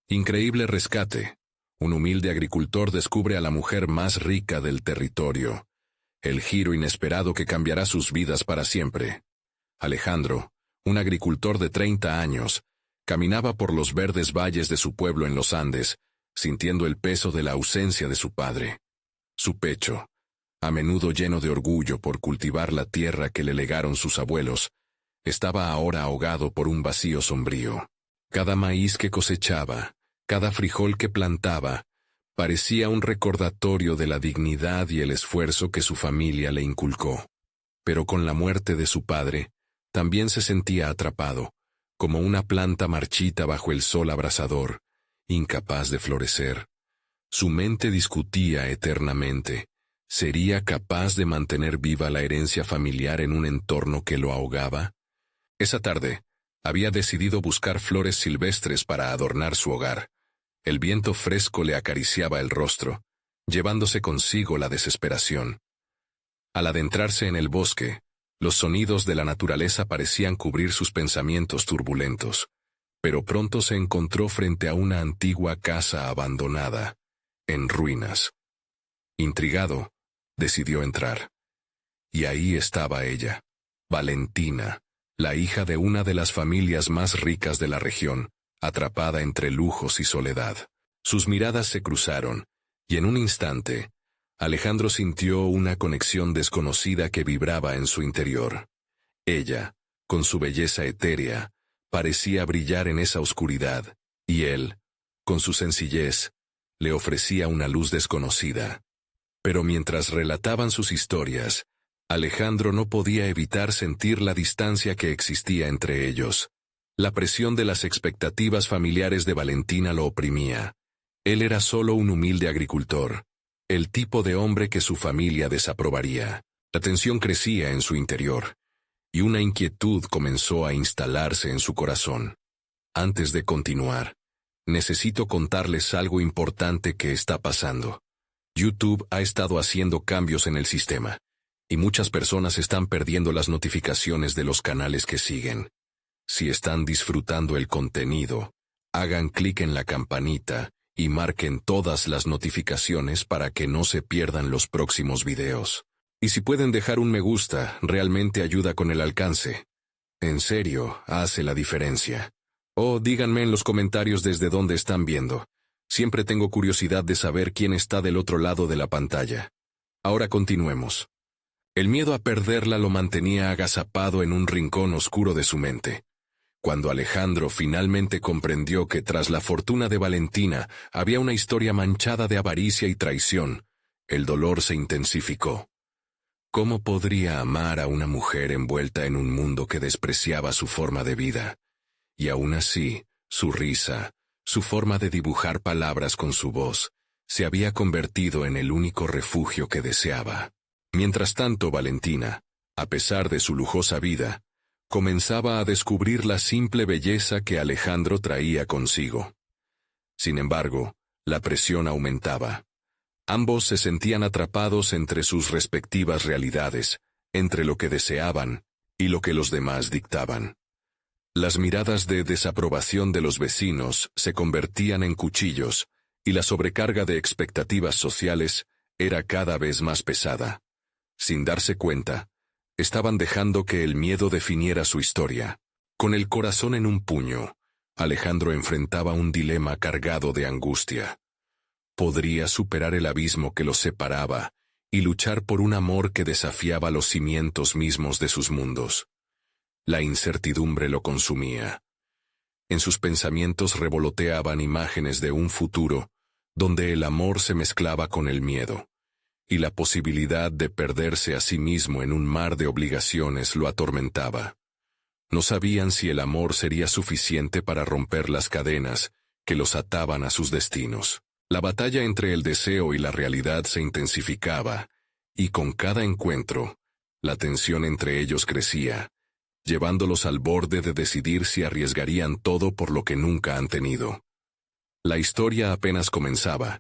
Increíble rescate. Un humilde agricultor descubre a la mujer más rica del territorio. El giro inesperado que cambiará sus vidas para siempre. Alejandro, un agricultor de 30 años, caminaba por los verdes valles de su pueblo en los Andes, sintiendo el peso de la ausencia de su padre. Su pecho, a menudo lleno de orgullo por cultivar la tierra que le legaron sus abuelos, estaba ahora ahogado por un vacío sombrío. Cada maíz que cosechaba, cada frijol que plantaba, parecía un recordatorio de la dignidad y el esfuerzo que su familia le inculcó. Pero con la muerte de su padre, también se sentía atrapado, como una planta marchita bajo el sol abrasador, incapaz de florecer. Su mente discutía eternamente. ¿Sería capaz de mantener viva la herencia familiar en un entorno que lo ahogaba? Esa tarde, había decidido buscar flores silvestres para adornar su hogar. El viento fresco le acariciaba el rostro, llevándose consigo la desesperación. Al adentrarse en el bosque, los sonidos de la naturaleza parecían cubrir sus pensamientos turbulentos, pero pronto se encontró frente a una antigua casa abandonada, en ruinas. Intrigado, decidió entrar. Y ahí estaba ella, Valentina, la hija de una de las familias más ricas de la región, atrapada entre lujos y soledad. Sus miradas se cruzaron, y en un instante, Alejandro sintió una conexión desconocida que vibraba en su interior. Ella, con su belleza etérea, parecía brillar en esa oscuridad, y él, con su sencillez, le ofrecía una luz desconocida. Pero mientras relataban sus historias, Alejandro no podía evitar sentir la distancia que existía entre ellos. La presión de las expectativas familiares de Valentina lo oprimía. Él era solo un humilde agricultor, el tipo de hombre que su familia desaprobaría. La tensión crecía en su interior, y una inquietud comenzó a instalarse en su corazón. Antes de continuar, necesito contarles algo importante que está pasando. YouTube ha estado haciendo cambios en el sistema, y muchas personas están perdiendo las notificaciones de los canales que siguen. Si están disfrutando el contenido, hagan clic en la campanita y marquen todas las notificaciones para que no se pierdan los próximos videos. Y si pueden dejar un me gusta, realmente ayuda con el alcance. En serio, hace la diferencia. O díganme en los comentarios desde dónde están viendo. Siempre tengo curiosidad de saber quién está del otro lado de la pantalla. Ahora continuemos. El miedo a perderla lo mantenía agazapado en un rincón oscuro de su mente. Cuando Alejandro finalmente comprendió que tras la fortuna de Valentina había una historia manchada de avaricia y traición, el dolor se intensificó. ¿Cómo podría amar a una mujer envuelta en un mundo que despreciaba su forma de vida? Y aún así, su risa, su forma de dibujar palabras con su voz, se había convertido en el único refugio que deseaba. Mientras tanto, Valentina, a pesar de su lujosa vida, comenzaba a descubrir la simple belleza que Alejandro traía consigo. Sin embargo, la presión aumentaba. Ambos se sentían atrapados entre sus respectivas realidades, entre lo que deseaban y lo que los demás dictaban. Las miradas de desaprobación de los vecinos se convertían en cuchillos, y la sobrecarga de expectativas sociales era cada vez más pesada. Sin darse cuenta, estaban dejando que el miedo definiera su historia. Con el corazón en un puño, Alejandro enfrentaba un dilema cargado de angustia. Podría superar el abismo que los separaba y luchar por un amor que desafiaba los cimientos mismos de sus mundos. La incertidumbre lo consumía. En sus pensamientos revoloteaban imágenes de un futuro donde el amor se mezclaba con el miedo, y la posibilidad de perderse a sí mismo en un mar de obligaciones lo atormentaba. No sabían si el amor sería suficiente para romper las cadenas que los ataban a sus destinos. La batalla entre el deseo y la realidad se intensificaba, y con cada encuentro, la tensión entre ellos crecía, llevándolos al borde de decidir si arriesgarían todo por lo que nunca han tenido. La historia apenas comenzaba,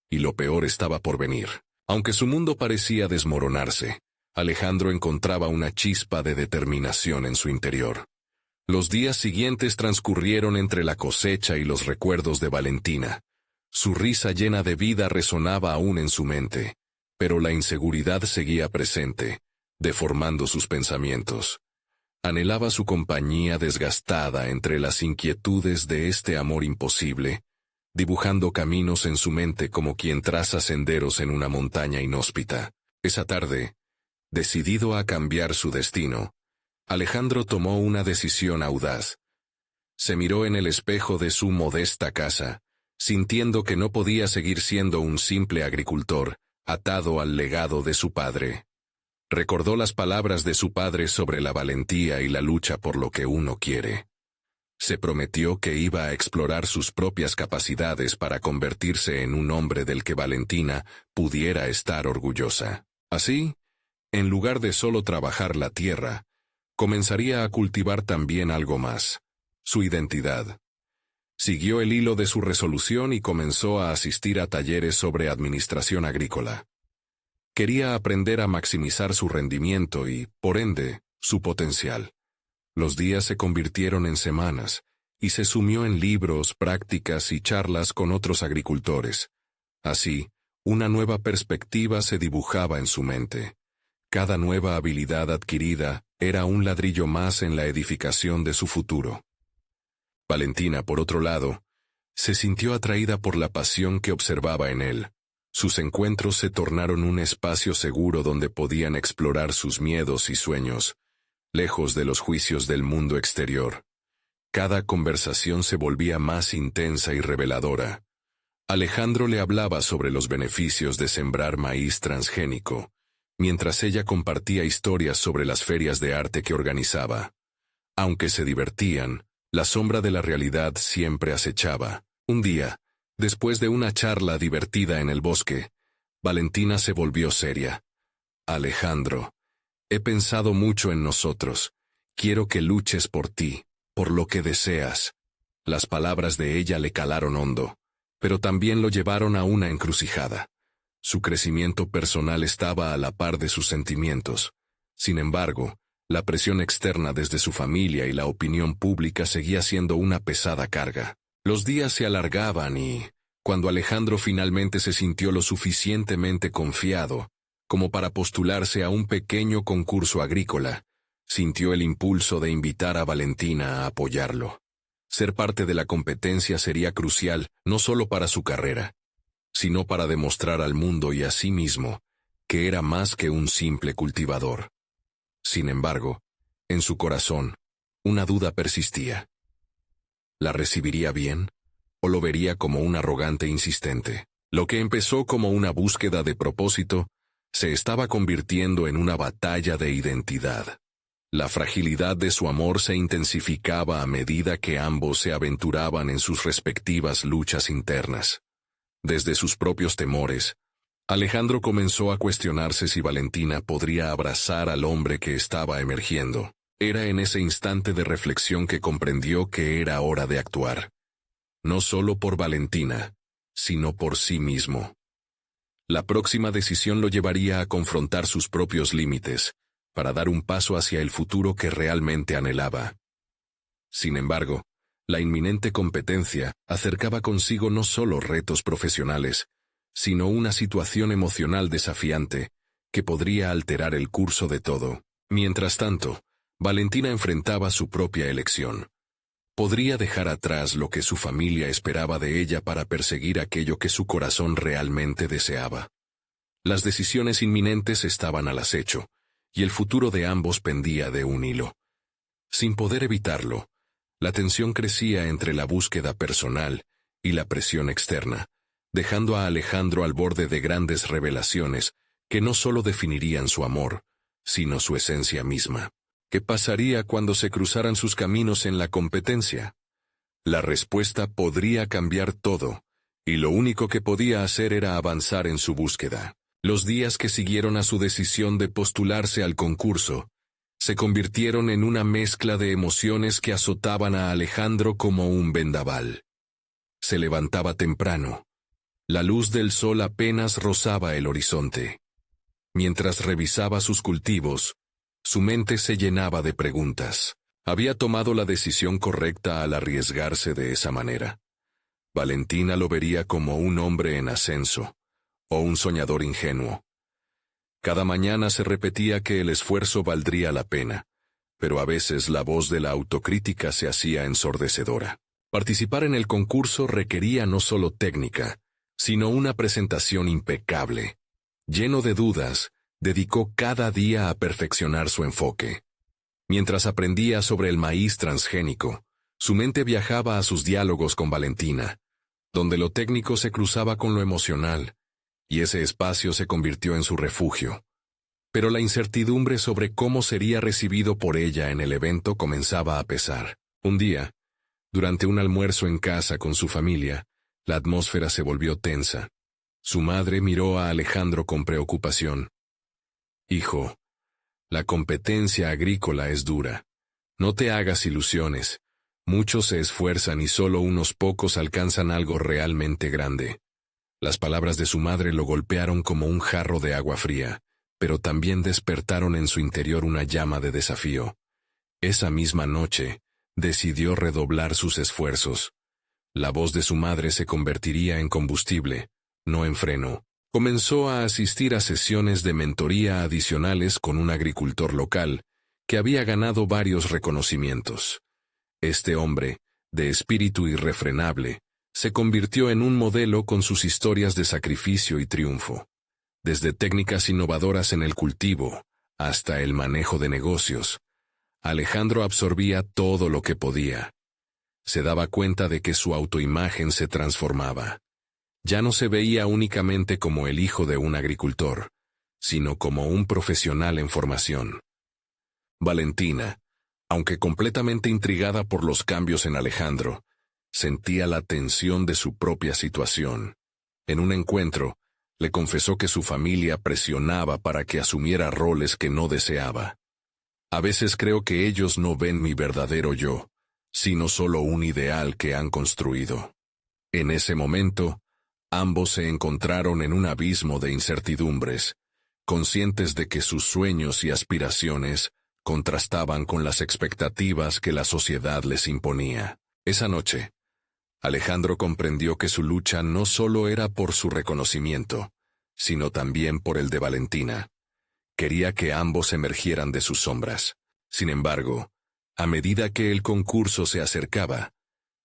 y lo peor estaba por venir. Aunque su mundo parecía desmoronarse, Alejandro encontraba una chispa de determinación en su interior. Los días siguientes transcurrieron entre la cosecha y los recuerdos de Valentina. Su risa llena de vida resonaba aún en su mente, pero la inseguridad seguía presente, deformando sus pensamientos. Anhelaba su compañía desgastada entre las inquietudes de este amor imposible, dibujando caminos en su mente como quien traza senderos en una montaña inhóspita. Esa tarde, decidido a cambiar su destino, Alejandro tomó una decisión audaz. Se miró en el espejo de su modesta casa, sintiendo que no podía seguir siendo un simple agricultor, atado al legado de su padre. Recordó las palabras de su padre sobre la valentía y la lucha por lo que uno quiere. Se prometió que iba a explorar sus propias capacidades para convertirse en un hombre del que Valentina pudiera estar orgullosa. Así, en lugar de solo trabajar la tierra, comenzaría a cultivar también algo más: su identidad. Siguió el hilo de su resolución y comenzó a asistir a talleres sobre administración agrícola. Quería aprender a maximizar su rendimiento y, por ende, su potencial. Los días se convirtieron en semanas, y se sumió en libros, prácticas y charlas con otros agricultores. Así, una nueva perspectiva se dibujaba en su mente. Cada nueva habilidad adquirida era un ladrillo más en la edificación de su futuro. Valentina, por otro lado, se sintió atraída por la pasión que observaba en él. Sus encuentros se tornaron un espacio seguro donde podían explorar sus miedos y sueños, lejos de los juicios del mundo exterior. Cada conversación se volvía más intensa y reveladora. Alejandro le hablaba sobre los beneficios de sembrar maíz transgénico, mientras ella compartía historias sobre las ferias de arte que organizaba. Aunque se divertían, la sombra de la realidad siempre acechaba. Un día, después de una charla divertida en el bosque, Valentina se volvió seria. «Alejandro, he pensado mucho en nosotros. Quiero que luches por ti, por lo que deseas». Las palabras de ella le calaron hondo, pero también lo llevaron a una encrucijada. Su crecimiento personal estaba a la par de sus sentimientos. Sin embargo, la presión externa desde su familia y la opinión pública seguía siendo una pesada carga. Los días se alargaban y, cuando Alejandro finalmente se sintió lo suficientemente confiado como para postularse a un pequeño concurso agrícola, sintió el impulso de invitar a Valentina a apoyarlo. Ser parte de la competencia sería crucial no solo para su carrera, sino para demostrar al mundo y a sí mismo que era más que un simple cultivador. Sin embargo, en su corazón, una duda persistía. ¿La recibiría bien? ¿O lo vería como un arrogante insistente? Lo que empezó como una búsqueda de propósito, se estaba convirtiendo en una batalla de identidad. La fragilidad de su amor se intensificaba a medida que ambos se aventuraban en sus respectivas luchas internas. Desde sus propios temores, Alejandro comenzó a cuestionarse si Valentina podría abrazar al hombre que estaba emergiendo. Era en ese instante de reflexión que comprendió que era hora de actuar. No solo por Valentina, sino por sí mismo. La próxima decisión lo llevaría a confrontar sus propios límites, para dar un paso hacia el futuro que realmente anhelaba. Sin embargo, la inminente competencia acercaba consigo no solo retos profesionales, sino una situación emocional desafiante que podría alterar el curso de todo. Mientras tanto, Valentina enfrentaba su propia elección. Podría dejar atrás lo que su familia esperaba de ella para perseguir aquello que su corazón realmente deseaba. Las decisiones inminentes estaban al acecho, y el futuro de ambos pendía de un hilo. Sin poder evitarlo, la tensión crecía entre la búsqueda personal y la presión externa, dejando a Alejandro al borde de grandes revelaciones que no solo definirían su amor, sino su esencia misma. ¿Qué pasaría cuando se cruzaran sus caminos en la competencia? La respuesta podría cambiar todo, y lo único que podía hacer era avanzar en su búsqueda. Los días que siguieron a su decisión de postularse al concurso se convirtieron en una mezcla de emociones que azotaban a Alejandro como un vendaval. Se levantaba temprano. La luz del sol apenas rozaba el horizonte. Mientras revisaba sus cultivos, su mente se llenaba de preguntas. Había tomado la decisión correcta al arriesgarse de esa manera. Valentina lo vería como un hombre en ascenso, o un soñador ingenuo. Cada mañana se repetía que el esfuerzo valdría la pena, pero a veces la voz de la autocrítica se hacía ensordecedora. Participar en el concurso requería no solo técnica, sino una presentación impecable. Lleno de dudas, dedicó cada día a perfeccionar su enfoque. Mientras aprendía sobre el maíz transgénico, su mente viajaba a sus diálogos con Valentina, donde lo técnico se cruzaba con lo emocional, y ese espacio se convirtió en su refugio. Pero la incertidumbre sobre cómo sería recibido por ella en el evento comenzaba a pesar. Un día, durante un almuerzo en casa con su familia, la atmósfera se volvió tensa. Su madre miró a Alejandro con preocupación. «Hijo, la competencia agrícola es dura. No te hagas ilusiones. Muchos se esfuerzan y solo unos pocos alcanzan algo realmente grande». Las palabras de su madre lo golpearon como un jarro de agua fría, pero también despertaron en su interior una llama de desafío. Esa misma noche, decidió redoblar sus esfuerzos. La voz de su madre se convertiría en combustible, no en freno. Comenzó a asistir a sesiones de mentoría adicionales con un agricultor local, que había ganado varios reconocimientos. Este hombre, de espíritu irrefrenable, se convirtió en un modelo con sus historias de sacrificio y triunfo. Desde técnicas innovadoras en el cultivo, hasta el manejo de negocios, Alejandro absorbía todo lo que podía. Se daba cuenta de que su autoimagen se transformaba. Ya no se veía únicamente como el hijo de un agricultor, sino como un profesional en formación. Valentina, aunque completamente intrigada por los cambios en Alejandro, sentía la tensión de su propia situación. En un encuentro, le confesó que su familia presionaba para que asumiera roles que no deseaba. «A veces creo que ellos no ven mi verdadero yo, sino solo un ideal que han construido». En ese momento, ambos se encontraron en un abismo de incertidumbres, conscientes de que sus sueños y aspiraciones contrastaban con las expectativas que la sociedad les imponía. Esa noche, Alejandro comprendió que su lucha no solo era por su reconocimiento, sino también por el de Valentina. Quería que ambos emergieran de sus sombras. Sin embargo, a medida que el concurso se acercaba,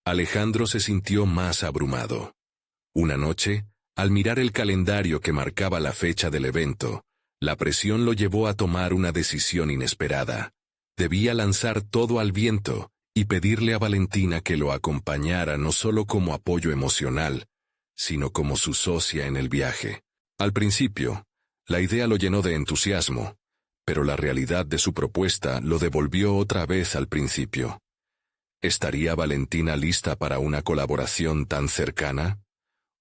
Alejandro se sintió más abrumado. Una noche, al mirar el calendario que marcaba la fecha del evento, la presión lo llevó a tomar una decisión inesperada. Debía lanzar todo al viento y pedirle a Valentina que lo acompañara no solo como apoyo emocional, sino como su socia en el viaje. Al principio, la idea lo llenó de entusiasmo, pero la realidad de su propuesta lo devolvió otra vez al principio. ¿Estaría Valentina lista para una colaboración tan cercana?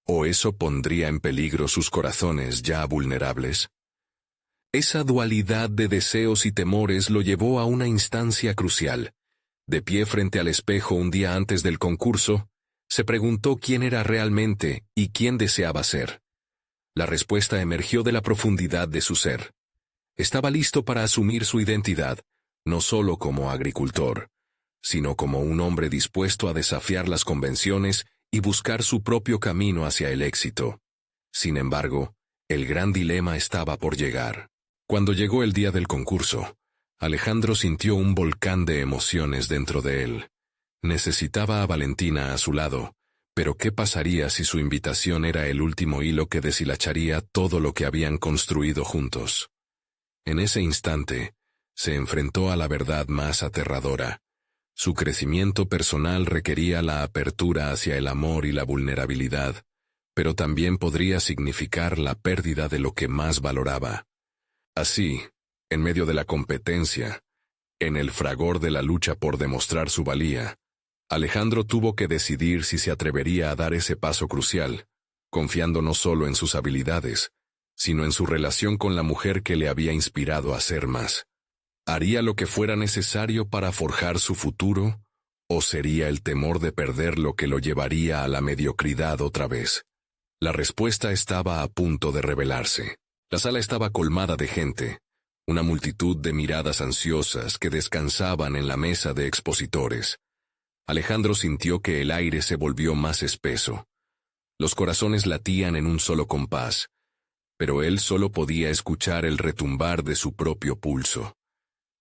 ¿O eso pondría en peligro sus corazones ya vulnerables? Esa dualidad de deseos y temores lo llevó a una instancia crucial. De pie frente al espejo un día antes del concurso, se preguntó quién era realmente y quién deseaba ser. La respuesta emergió de la profundidad de su ser. Estaba listo para asumir su identidad, no solo como agricultor, sino como un hombre dispuesto a desafiar las convenciones y buscar su propio camino hacia el éxito. Sin embargo, el gran dilema estaba por llegar. Cuando llegó el día del concurso, Alejandro sintió un volcán de emociones dentro de él. Necesitaba a Valentina a su lado, pero ¿qué pasaría si su invitación era el último hilo que deshilacharía todo lo que habían construido juntos? En ese instante, se enfrentó a la verdad más aterradora. Su crecimiento personal requería la apertura hacia el amor y la vulnerabilidad, pero también podría significar la pérdida de lo que más valoraba. Así, en medio de la competencia, en el fragor de la lucha por demostrar su valía, Alejandro tuvo que decidir si se atrevería a dar ese paso crucial, confiando no solo en sus habilidades, sino en su relación con la mujer que le había inspirado a ser más. ¿Haría lo que fuera necesario para forjar su futuro, o sería el temor de perder lo que lo llevaría a la mediocridad otra vez? La respuesta estaba a punto de revelarse. La sala estaba colmada de gente, una multitud de miradas ansiosas que descansaban en la mesa de expositores. Alejandro sintió que el aire se volvió más espeso. Los corazones latían en un solo compás, pero él solo podía escuchar el retumbar de su propio pulso.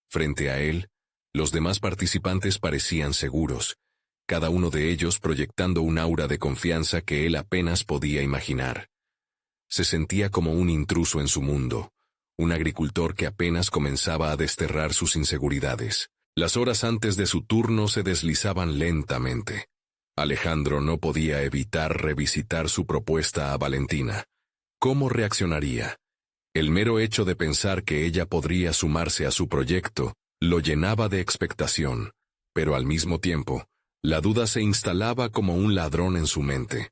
Frente a él, los demás participantes parecían seguros, cada uno de ellos proyectando un aura de confianza que él apenas podía imaginar. Se sentía como un intruso en su mundo, un agricultor que apenas comenzaba a desterrar sus inseguridades. Las horas antes de su turno se deslizaban lentamente. Alejandro no podía evitar revisitar su propuesta a Valentina. ¿Cómo reaccionaría? El mero hecho de pensar que ella podría sumarse a su proyecto lo llenaba de expectación, pero al mismo tiempo, la duda se instalaba como un ladrón en su mente.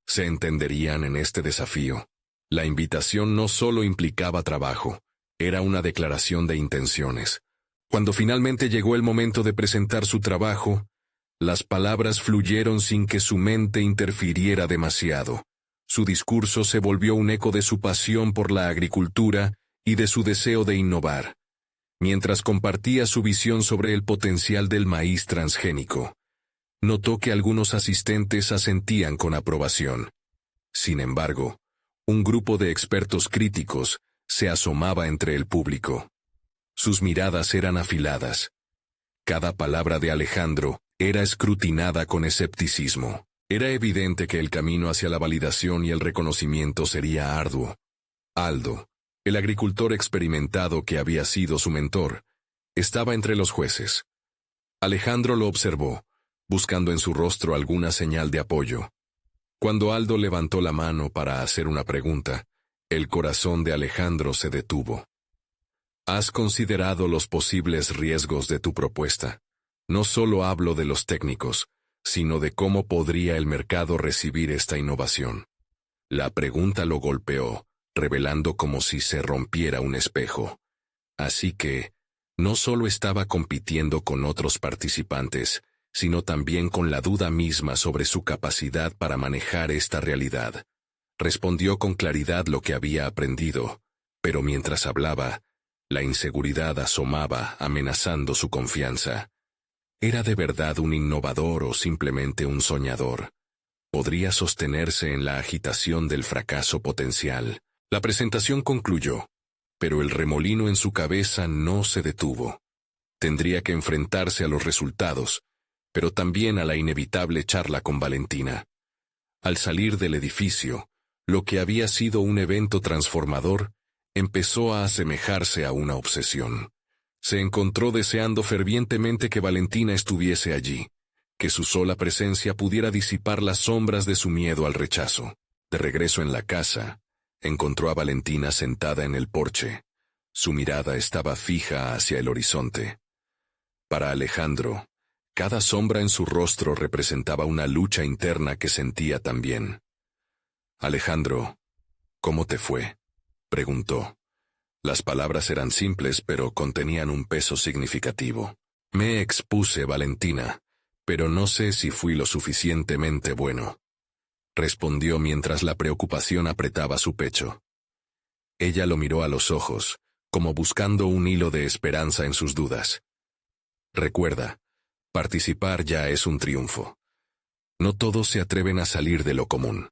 ¿Se entenderían en este desafío? La invitación no solo implicaba trabajo, era una declaración de intenciones. Cuando finalmente llegó el momento de presentar su trabajo, las palabras fluyeron sin que su mente interfiriera demasiado. Su discurso se volvió un eco de su pasión por la agricultura y de su deseo de innovar. Mientras compartía su visión sobre el potencial del maíz transgénico, notó que algunos asistentes asentían con aprobación. Sin embargo, un grupo de expertos críticos se asomaba entre el público. Sus miradas eran afiladas. Cada palabra de Alejandro era escrutinada con escepticismo. Era evidente que el camino hacia la validación y el reconocimiento sería arduo. Aldo, el agricultor experimentado que había sido su mentor, estaba entre los jueces. Alejandro lo observó, buscando en su rostro alguna señal de apoyo. Cuando Aldo levantó la mano para hacer una pregunta, el corazón de Alejandro se detuvo. ¿Has considerado los posibles riesgos de tu propuesta? No solo hablo de los técnicos, sino de cómo podría el mercado recibir esta innovación. La pregunta lo golpeó, revelando como si se rompiera un espejo. Así que, no solo estaba compitiendo con otros participantes, sino también con la duda misma sobre su capacidad para manejar esta realidad. Respondió con claridad lo que había aprendido, pero mientras hablaba, la inseguridad asomaba, amenazando su confianza. ¿Era de verdad un innovador o simplemente un soñador? Podría sostenerse en la agitación del fracaso potencial. La presentación concluyó, pero el remolino en su cabeza no se detuvo. Tendría que enfrentarse a los resultados, pero también a la inevitable charla con Valentina. Al salir del edificio, lo que había sido un evento transformador empezó a asemejarse a una obsesión. Se encontró deseando fervientemente que Valentina estuviese allí, que su sola presencia pudiera disipar las sombras de su miedo al rechazo. De regreso en la casa, encontró a Valentina sentada en el porche. Su mirada estaba fija hacia el horizonte. Para Alejandro, cada sombra en su rostro representaba una lucha interna que sentía también. «Alejandro, ¿cómo te fue?», preguntó. Las palabras eran simples, pero contenían un peso significativo. «Me expuse, Valentina, pero no sé si fui lo suficientemente bueno», respondió mientras la preocupación apretaba su pecho. Ella lo miró a los ojos, como buscando un hilo de esperanza en sus dudas. «Recuerda, participar ya es un triunfo. No todos se atreven a salir de lo común».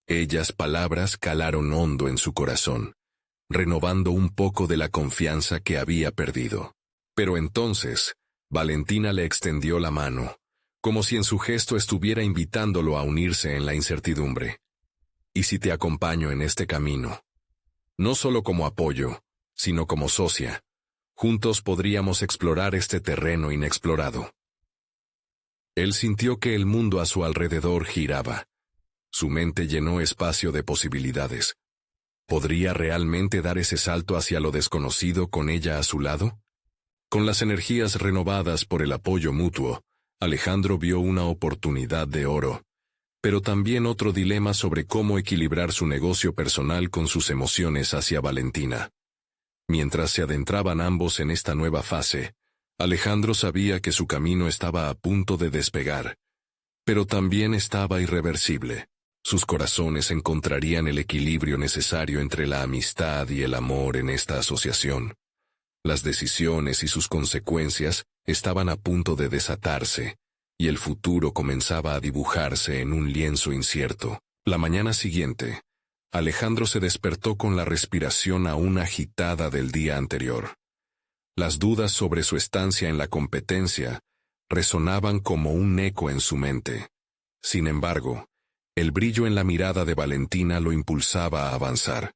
Ellas palabras calaron hondo en su corazón, renovando un poco de la confianza que había perdido. Pero entonces, Valentina le extendió la mano, como si en su gesto estuviera invitándolo a unirse en la incertidumbre. «¿Y si te acompaño en este camino? No solo como apoyo, sino como socia. Juntos podríamos explorar este terreno inexplorado». Él sintió que el mundo a su alrededor giraba. Su mente llenó espacio de posibilidades. ¿Podría realmente dar ese salto hacia lo desconocido con ella a su lado? Con las energías renovadas por el apoyo mutuo, Alejandro vio una oportunidad de oro, pero también otro dilema sobre cómo equilibrar su negocio personal con sus emociones hacia Valentina. Mientras se adentraban ambos en esta nueva fase, Alejandro sabía que su camino estaba a punto de despegar, pero también estaba irreversible. Sus corazones encontrarían el equilibrio necesario entre la amistad y el amor en esta asociación. Las decisiones y sus consecuencias estaban a punto de desatarse, y el futuro comenzaba a dibujarse en un lienzo incierto. La mañana siguiente, Alejandro se despertó con la respiración aún agitada del día anterior. Las dudas sobre su estancia en la competencia resonaban como un eco en su mente. Sin embargo, el brillo en la mirada de Valentina lo impulsaba a avanzar.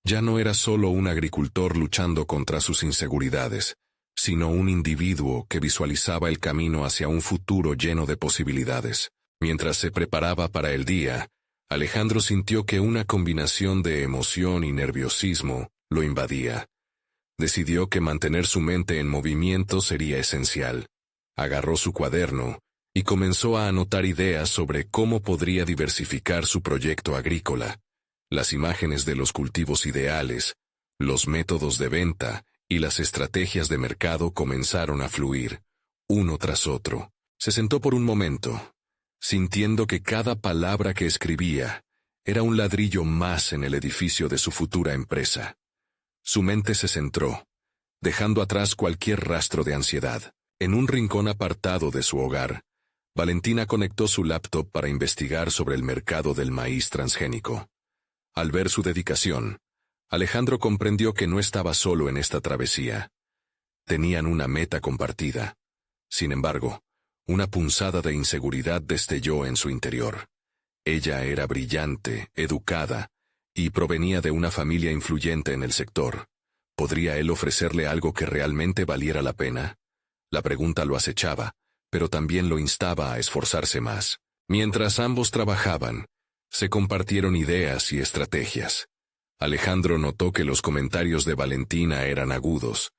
Ya no era solo un agricultor luchando contra sus inseguridades, sino un individuo que visualizaba el camino hacia un futuro lleno de posibilidades. Mientras se preparaba para el día, Alejandro sintió que una combinación de emoción y nerviosismo lo invadía. Decidió que mantener su mente en movimiento sería esencial. Agarró su cuaderno y comenzó a anotar ideas sobre cómo podría diversificar su proyecto agrícola. Las imágenes de los cultivos ideales, los métodos de venta y las estrategias de mercado comenzaron a fluir, uno tras otro. Se sentó por un momento, sintiendo que cada palabra que escribía era un ladrillo más en el edificio de su futura empresa. Su mente se centró, dejando atrás cualquier rastro de ansiedad. En un rincón apartado de su hogar, Valentina conectó su laptop para investigar sobre el mercado del maíz transgénico. Al ver su dedicación, Alejandro comprendió que no estaba solo en esta travesía. Tenían una meta compartida. Sin embargo, una punzada de inseguridad destelló en su interior. Ella era brillante, educada, y provenía de una familia influyente en el sector. ¿Podría él ofrecerle algo que realmente valiera la pena? La pregunta lo acechaba, pero también lo instaba a esforzarse más. Mientras ambos trabajaban, se compartieron ideas y estrategias. Alejandro notó que los comentarios de Valentina eran agudos,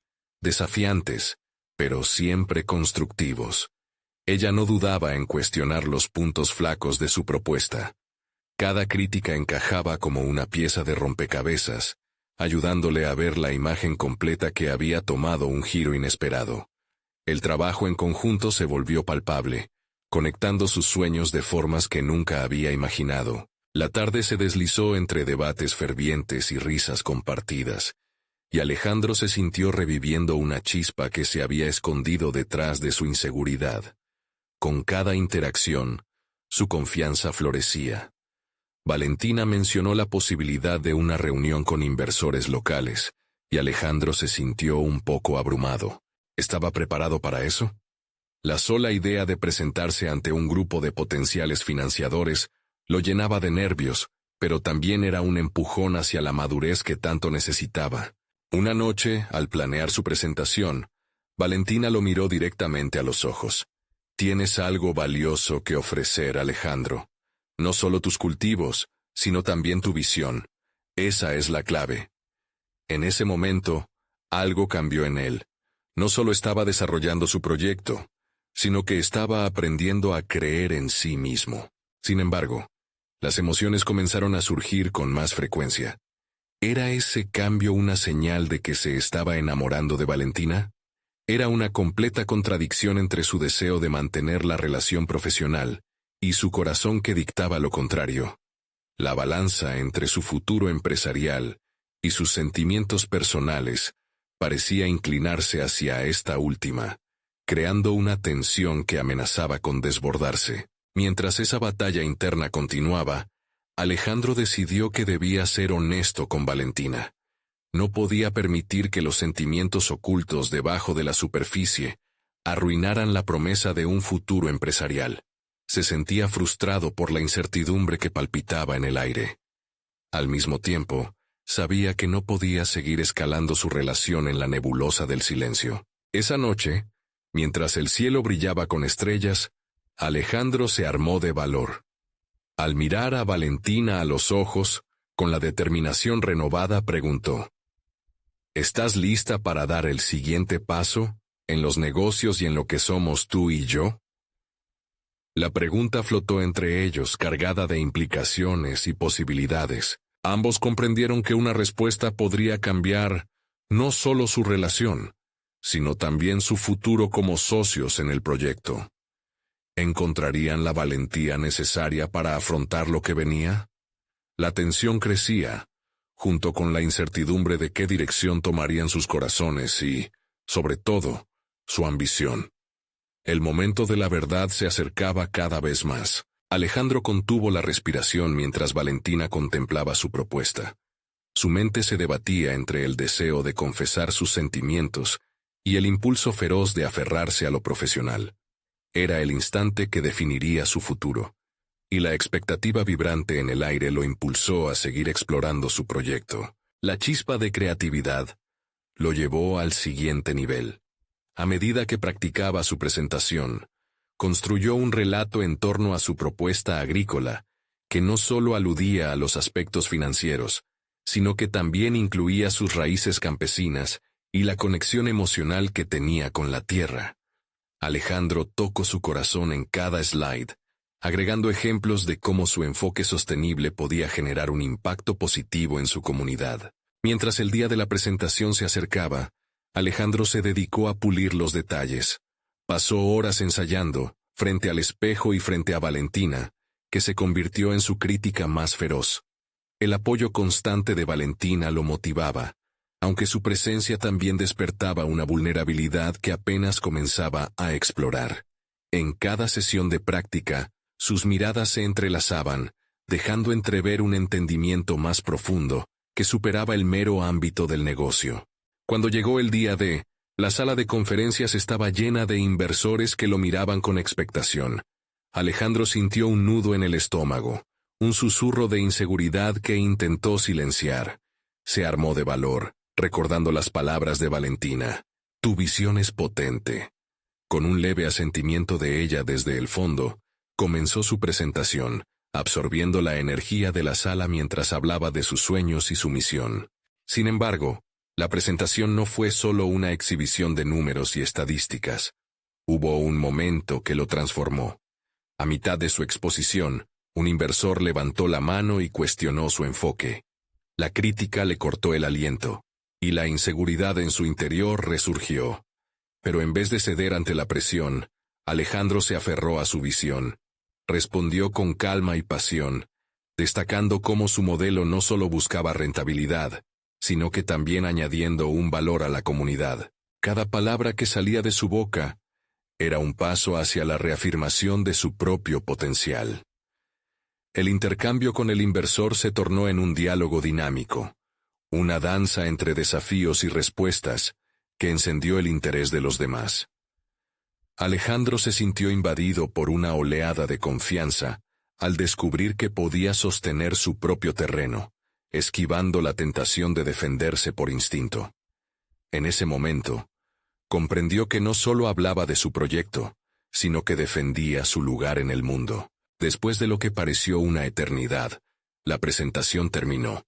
desafiantes, pero siempre constructivos. Ella no dudaba en cuestionar los puntos flacos de su propuesta. Cada crítica encajaba como una pieza de rompecabezas, ayudándole a ver la imagen completa que había tomado un giro inesperado. El trabajo en conjunto se volvió palpable, conectando sus sueños de formas que nunca había imaginado. La tarde se deslizó entre debates fervientes y risas compartidas, y Alejandro se sintió reviviendo una chispa que se había escondido detrás de su inseguridad. Con cada interacción, su confianza florecía. Valentina mencionó la posibilidad de una reunión con inversores locales, y Alejandro se sintió un poco abrumado. ¿Estaba preparado para eso? La sola idea de presentarse ante un grupo de potenciales financiadores lo llenaba de nervios, pero también era un empujón hacia la madurez que tanto necesitaba. Una noche, al planear su presentación, Valentina lo miró directamente a los ojos. «Tienes algo valioso que ofrecer, Alejandro. No solo tus cultivos, sino también tu visión. Esa es la clave». En ese momento, algo cambió en él. No solo estaba desarrollando su proyecto, sino que estaba aprendiendo a creer en sí mismo. Sin embargo, las emociones comenzaron a surgir con más frecuencia. ¿Era ese cambio una señal de que se estaba enamorando de Valentina? Era una completa contradicción entre su deseo de mantener la relación profesional y su corazón que dictaba lo contrario. La balanza entre su futuro empresarial y sus sentimientos personales parecía inclinarse hacia esta última, creando una tensión que amenazaba con desbordarse. Mientras esa batalla interna continuaba, Alejandro decidió que debía ser honesto con Valentina. No podía permitir que los sentimientos ocultos debajo de la superficie arruinaran la promesa de un futuro empresarial. Se sentía frustrado por la incertidumbre que palpitaba en el aire. Al mismo tiempo, sabía que no podía seguir escalando su relación en la nebulosa del silencio. Esa noche, mientras el cielo brillaba con estrellas, Alejandro se armó de valor. Al mirar a Valentina a los ojos, con la determinación renovada, preguntó: ¿Estás lista para dar el siguiente paso, en los negocios y en lo que somos tú y yo? La pregunta flotó entre ellos, cargada de implicaciones y posibilidades. Ambos comprendieron que una respuesta podría cambiar no solo su relación, sino también su futuro como socios en el proyecto. ¿Encontrarían la valentía necesaria para afrontar lo que venía? La tensión crecía, junto con la incertidumbre de qué dirección tomarían sus corazones y, sobre todo, su ambición. El momento de la verdad se acercaba cada vez más. Alejandro contuvo la respiración mientras Valentina contemplaba su propuesta. Su mente se debatía entre el deseo de confesar sus sentimientos y el impulso feroz de aferrarse a lo profesional. Era el instante que definiría su futuro, y la expectativa vibrante en el aire lo impulsó a seguir explorando su proyecto. La chispa de creatividad lo llevó al siguiente nivel. A medida que practicaba su presentación, construyó un relato en torno a su propuesta agrícola, que no solo aludía a los aspectos financieros, sino que también incluía sus raíces campesinas y la conexión emocional que tenía con la tierra. Alejandro tocó su corazón en cada slide, agregando ejemplos de cómo su enfoque sostenible podía generar un impacto positivo en su comunidad. Mientras el día de la presentación se acercaba, Alejandro se dedicó a pulir los detalles. Pasó horas ensayando, frente al espejo y frente a Valentina, que se convirtió en su crítica más feroz. El apoyo constante de Valentina lo motivaba, aunque su presencia también despertaba una vulnerabilidad que apenas comenzaba a explorar. En cada sesión de práctica, sus miradas se entrelazaban, dejando entrever un entendimiento más profundo, que superaba el mero ámbito del negocio. Cuando llegó el día D, la sala de conferencias estaba llena de inversores que lo miraban con expectación. Alejandro sintió un nudo en el estómago, un susurro de inseguridad que intentó silenciar. Se armó de valor, recordando las palabras de Valentina. Tu visión es potente. Con un leve asentimiento de ella desde el fondo, comenzó su presentación, absorbiendo la energía de la sala mientras hablaba de sus sueños y su misión. Sin embargo, la presentación no fue solo una exhibición de números y estadísticas. Hubo un momento que lo transformó. A mitad de su exposición, un inversor levantó la mano y cuestionó su enfoque. La crítica le cortó el aliento, y la inseguridad en su interior resurgió. Pero en vez de ceder ante la presión, Alejandro se aferró a su visión. Respondió con calma y pasión, destacando cómo su modelo no solo buscaba rentabilidad, sino que también añadiendo un valor a la comunidad. Cada palabra que salía de su boca era un paso hacia la reafirmación de su propio potencial. El intercambio con el inversor se tornó en un diálogo dinámico, una danza entre desafíos y respuestas que encendió el interés de los demás. Alejandro se sintió invadido por una oleada de confianza al descubrir que podía sostener su propio terreno, esquivando la tentación de defenderse por instinto. En ese momento, comprendió que no solo hablaba de su proyecto, sino que defendía su lugar en el mundo. Después de lo que pareció una eternidad, la presentación terminó.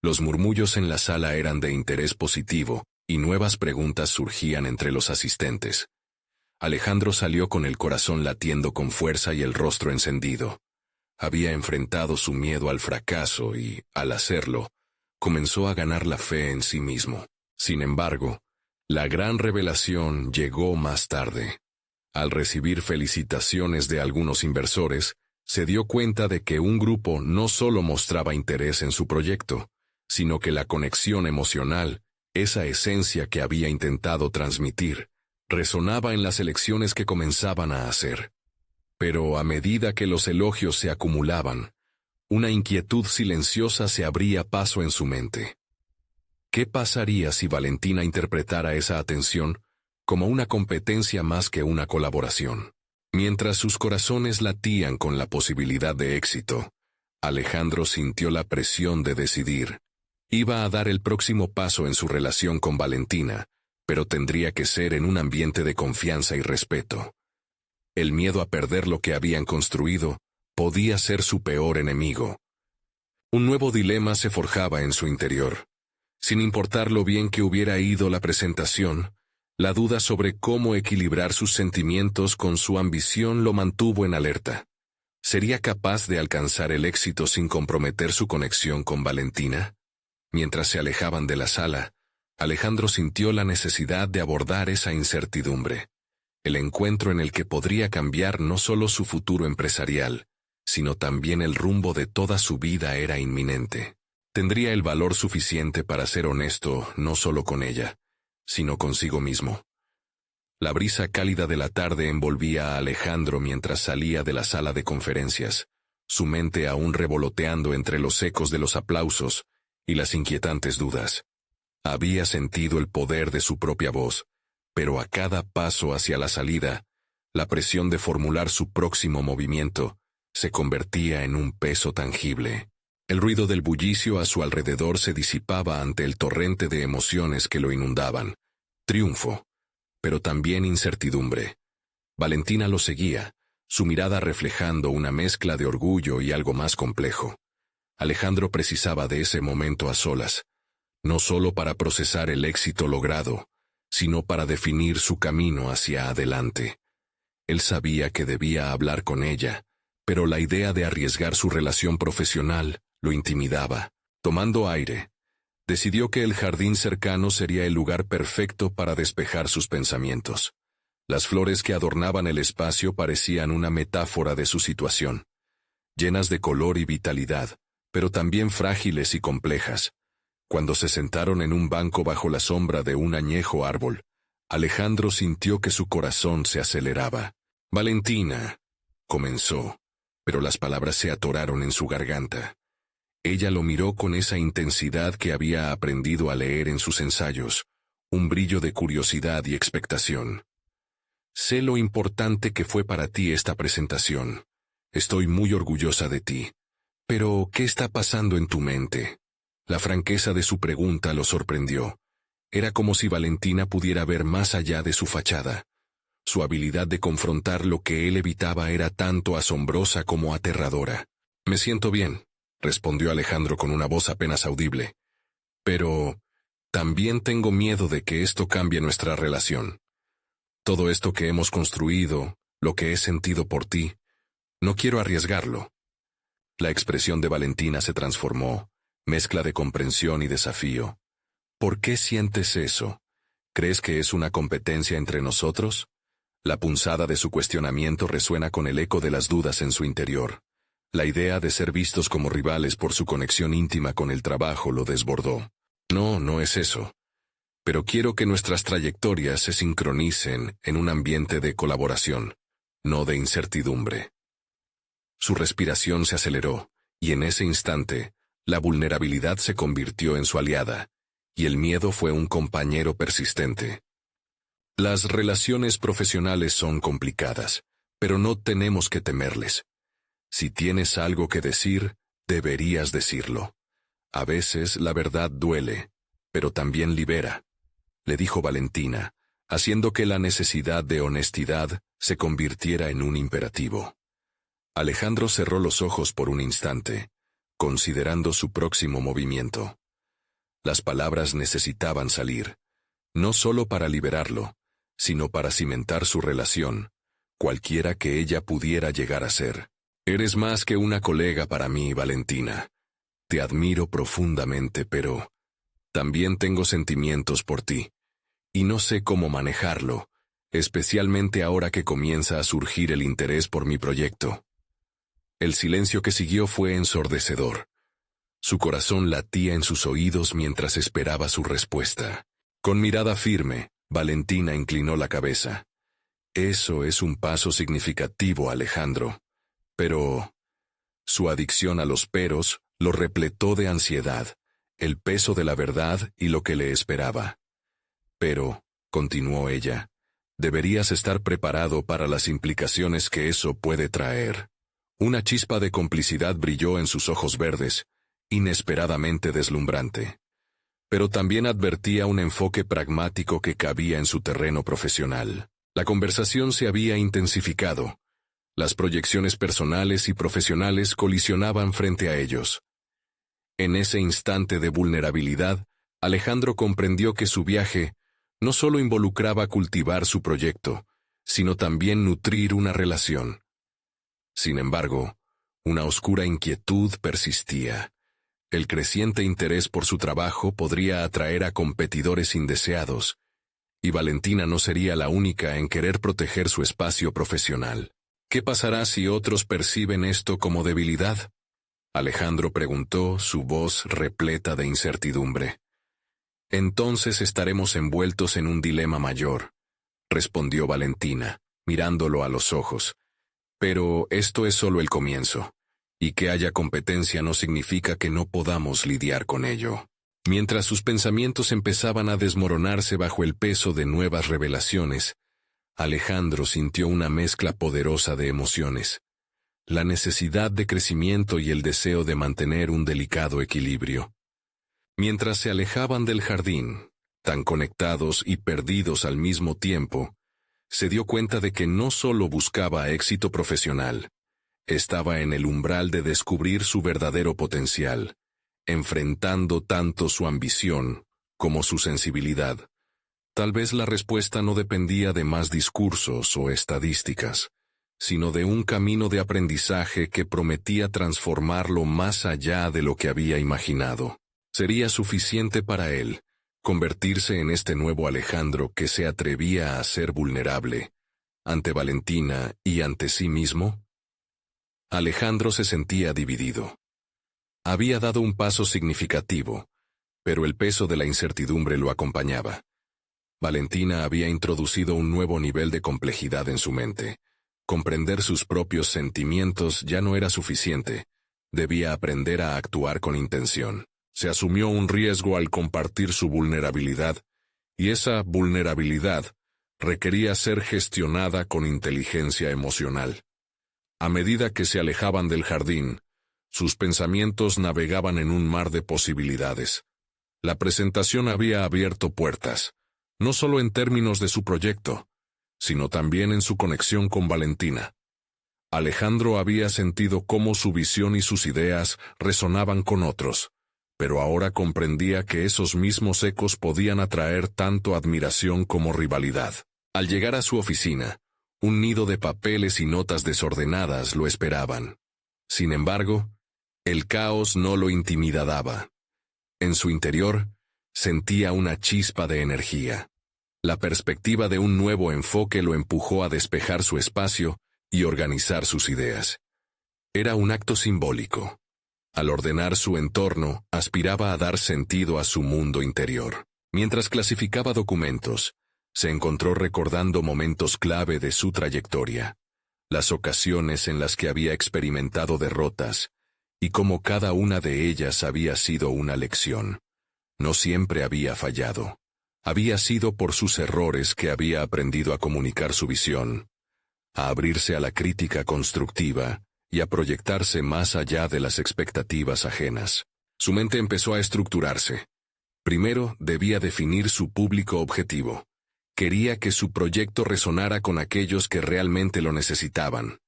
Los murmullos en la sala eran de interés positivo, y nuevas preguntas surgían entre los asistentes. Alejandro salió con el corazón latiendo con fuerza y el rostro encendido. Había enfrentado su miedo al fracaso y, al hacerlo, comenzó a ganar la fe en sí mismo. Sin embargo, la gran revelación llegó más tarde. Al recibir felicitaciones de algunos inversores, se dio cuenta de que un grupo no solo mostraba interés en su proyecto, sino que la conexión emocional, esa esencia que había intentado transmitir, resonaba en las elecciones que comenzaban a hacer. Pero a medida que los elogios se acumulaban, una inquietud silenciosa se abría paso en su mente. ¿Qué pasaría si Valentina interpretara esa atención como una competencia más que una colaboración? Mientras sus corazones latían con la posibilidad de éxito, Alejandro sintió la presión de decidir. Iba a dar el próximo paso en su relación con Valentina, pero tendría que ser en un ambiente de confianza y respeto. El miedo a perder lo que habían construido podía ser su peor enemigo. Un nuevo dilema se forjaba en su interior. Sin importar lo bien que hubiera ido la presentación, la duda sobre cómo equilibrar sus sentimientos con su ambición lo mantuvo en alerta. ¿Sería capaz de alcanzar el éxito sin comprometer su conexión con Valentina? Mientras se alejaban de la sala, Alejandro sintió la necesidad de abordar esa incertidumbre. El encuentro en el que podría cambiar no solo su futuro empresarial, sino también el rumbo de toda su vida era inminente. tendría el valor suficiente para ser honesto no solo con ella, sino consigo mismo. La brisa cálida de la tarde envolvía a Alejandro mientras salía de la sala de conferencias, su mente aún revoloteando entre los ecos de los aplausos y las inquietantes dudas. Había sentido el poder de su propia voz, pero a cada paso hacia la salida, la presión de formular su próximo movimiento se convertía en un peso tangible. El ruido del bullicio a su alrededor se disipaba ante el torrente de emociones que lo inundaban. Triunfo, pero también incertidumbre. Valentina lo seguía, su mirada reflejando una mezcla de orgullo y algo más complejo. Alejandro precisaba de ese momento a solas, no solo para procesar el éxito logrado, sino para definir su camino hacia adelante. Él sabía que debía hablar con ella, pero la idea de arriesgar su relación profesional lo intimidaba. Tomando aire, decidió que el jardín cercano sería el lugar perfecto para despejar sus pensamientos. Las flores que adornaban el espacio parecían una metáfora de su situación, llenas de color y vitalidad, pero también frágiles y complejas. Cuando se sentaron en un banco bajo la sombra de un añejo árbol, Alejandro sintió que su corazón se aceleraba. «Valentina», comenzó, pero las palabras se atoraron en su garganta. Ella lo miró con esa intensidad que había aprendido a leer en sus ensayos, un brillo de curiosidad y expectación. «Sé lo importante que fue para ti esta presentación. Estoy muy orgullosa de ti. Pero, ¿qué está pasando en tu mente?» La franqueza de su pregunta lo sorprendió. Era como si Valentina pudiera ver más allá de su fachada. Su habilidad de confrontar lo que él evitaba era tanto asombrosa como aterradora. «Me siento bien», respondió Alejandro con una voz apenas audible. «Pero también tengo miedo de que esto cambie nuestra relación. Todo esto que hemos construido, lo que he sentido por ti, no quiero arriesgarlo». La expresión de Valentina se transformó, mezcla de comprensión y desafío. «¿Por qué sientes eso? ¿Crees que es una competencia entre nosotros?» La punzada de su cuestionamiento resuena con el eco de las dudas en su interior. La idea de ser vistos como rivales por su conexión íntima con el trabajo lo desbordó. «No, no es eso. Pero quiero que nuestras trayectorias se sincronicen en un ambiente de colaboración, no de incertidumbre». Su respiración se aceleró, y en ese instante, la vulnerabilidad se convirtió en su aliada, y el miedo fue un compañero persistente. Las relaciones profesionales son complicadas, pero no tenemos que temerles. Si tienes algo que decir, deberías decirlo. A veces la verdad duele, pero también libera, le dijo Valentina, haciendo que la necesidad de honestidad se convirtiera en un imperativo. Alejandro cerró los ojos por un instante, considerando su próximo movimiento. Las palabras necesitaban salir, no solo para liberarlo, sino para cimentar su relación, cualquiera que ella pudiera llegar a ser. «Eres más que una colega para mí, Valentina. Te admiro profundamente, pero también tengo sentimientos por ti, y no sé cómo manejarlo, especialmente ahora que comienza a surgir el interés por mi proyecto». El silencio que siguió fue ensordecedor. Su corazón latía en sus oídos mientras esperaba su respuesta. Con mirada firme, Valentina inclinó la cabeza. «Eso es un paso significativo, Alejandro. Pero...» Su adicción a los peros lo repletó de ansiedad, el peso de la verdad y lo que le esperaba. «Pero», continuó ella, «deberías estar preparado para las implicaciones que eso puede traer». Una chispa de complicidad brilló en sus ojos verdes, inesperadamente deslumbrante. Pero también advertía un enfoque pragmático que cabía en su terreno profesional. La conversación se había intensificado. Las proyecciones personales y profesionales colisionaban frente a ellos. En ese instante de vulnerabilidad, Alejandro comprendió que su viaje no solo involucraba cultivar su proyecto, sino también nutrir una relación. Sin embargo, una oscura inquietud persistía. El creciente interés por su trabajo podría atraer a competidores indeseados, y Valentina no sería la única en querer proteger su espacio profesional. ¿Qué pasará si otros perciben esto como debilidad? Alejandro preguntó, su voz repleta de incertidumbre. Entonces estaremos envueltos en un dilema mayor, respondió Valentina, mirándolo a los ojos. Pero esto es solo el comienzo, y que haya competencia no significa que no podamos lidiar con ello. Mientras sus pensamientos empezaban a desmoronarse bajo el peso de nuevas revelaciones, Alejandro sintió una mezcla poderosa de emociones, la necesidad de crecimiento y el deseo de mantener un delicado equilibrio. Mientras se alejaban del jardín, tan conectados y perdidos al mismo tiempo, se dio cuenta de que no solo buscaba éxito profesional, estaba en el umbral de descubrir su verdadero potencial, enfrentando tanto su ambición como su sensibilidad. Tal vez la respuesta no dependía de más discursos o estadísticas, sino de un camino de aprendizaje que prometía transformarlo más allá de lo que había imaginado. Sería suficiente para él convertirse en este nuevo Alejandro que se atrevía a ser vulnerable ante Valentina y ante sí mismo. Alejandro se sentía dividido. Había dado un paso significativo, pero el peso de la incertidumbre lo acompañaba. Valentina había introducido un nuevo nivel de complejidad en su mente. Comprender sus propios sentimientos ya no era suficiente. Debía aprender a actuar con intención. Se asumió un riesgo al compartir su vulnerabilidad, y esa vulnerabilidad requería ser gestionada con inteligencia emocional. A medida que se alejaban del jardín, sus pensamientos navegaban en un mar de posibilidades. La presentación había abierto puertas, no solo en términos de su proyecto, sino también en su conexión con Valentina. Alejandro había sentido cómo su visión y sus ideas resonaban con otros, pero ahora comprendía que esos mismos ecos podían atraer tanto admiración como rivalidad. Al llegar a su oficina, un nido de papeles y notas desordenadas lo esperaban. Sin embargo, el caos no lo intimidaba. En su interior, sentía una chispa de energía. La perspectiva de un nuevo enfoque lo empujó a despejar su espacio y organizar sus ideas. Era un acto simbólico. Al ordenar su entorno, aspiraba a dar sentido a su mundo interior. Mientras clasificaba documentos, se encontró recordando momentos clave de su trayectoria, las ocasiones en las que había experimentado derrotas, y cómo cada una de ellas había sido una lección. No siempre había fallado. Había sido por sus errores que había aprendido a comunicar su visión, a abrirse a la crítica constructiva y a proyectarse más allá de las expectativas ajenas. Su mente empezó a estructurarse. Primero debía definir su público objetivo. Quería que su proyecto resonara con aquellos que realmente lo necesitaban.